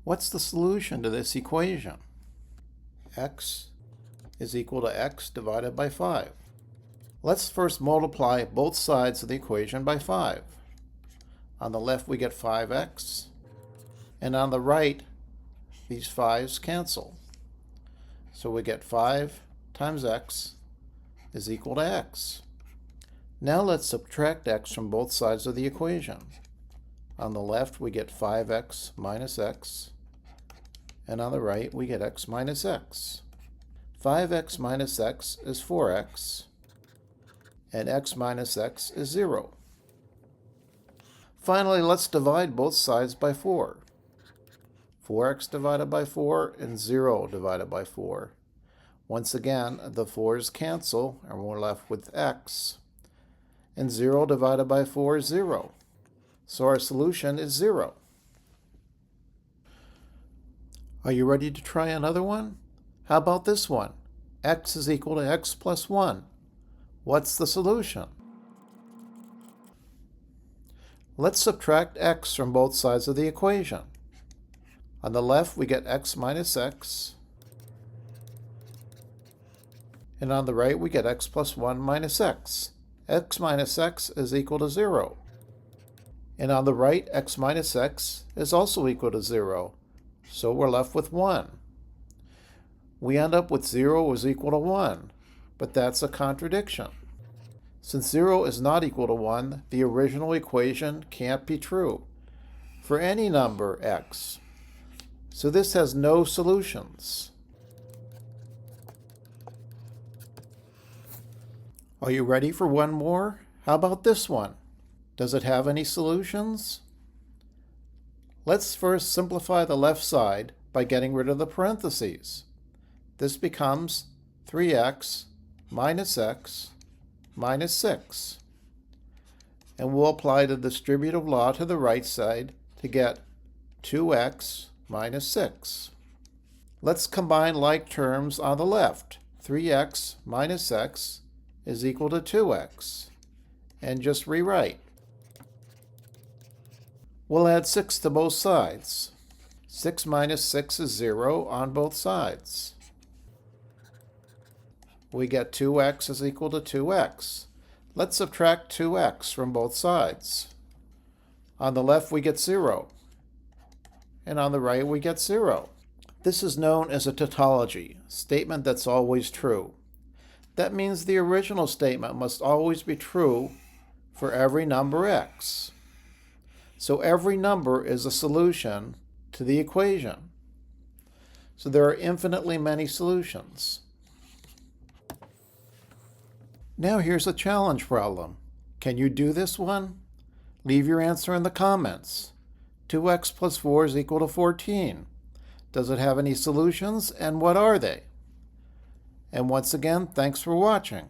What's the solution to this equation? X is equal to x divided by 5. Let's first multiply both sides of the equation by 5. On the left we get 5x, and on the right these 5's cancel. So we get 5 times x is equal to x. Now let's subtract x from both sides of the equation. On the left we get 5x minus x, and on the right we get x minus x. 5x minus x is 4x, and x minus x is 0. Finally, let's divide both sides by 4. 4x divided by 4 and 0 divided by 4. Once again, the 4's cancel, and we're left with x. And 0 divided by 4 is 0. So our solution is 0. Are you ready to try another one? How about this one? X is equal to x plus 1. What's the solution? Let's subtract x from both sides of the equation. On the left we get x minus x, and on the right we get x plus 1 minus x. X minus x is equal to 0. And on the right, x minus x is also equal to 0. So we're left with 1. We end up with 0 is equal to 1, but that's a contradiction. Since 0 is not equal to 1, the original equation can't be true for any number x. So this has no solutions. Are you ready for one more? How about this one? Does it have any solutions? Let's first simplify the left side by getting rid of the parentheses. This becomes 3x minus x minus 6. And we'll apply the distributive law to the right side to get 2x minus 6. Let's combine like terms on the left. 3x minus x is equal to 2x. And just rewrite. We'll add 6 to both sides. 6 minus 6 is 0 on both sides. We get 2x is equal to 2x. Let's subtract 2x from both sides. On the left we get 0, and on the right we get 0. This is known as a tautology, statement that's always true. That means the original statement must always be true for every number x. So every number is a solution to the equation. So there are infinitely many solutions. Now here's a challenge problem. Can you do this one? Leave your answer in the comments. 2x plus 4 is equal to 14. Does it have any solutions, and what are they? And once again, thanks for watching.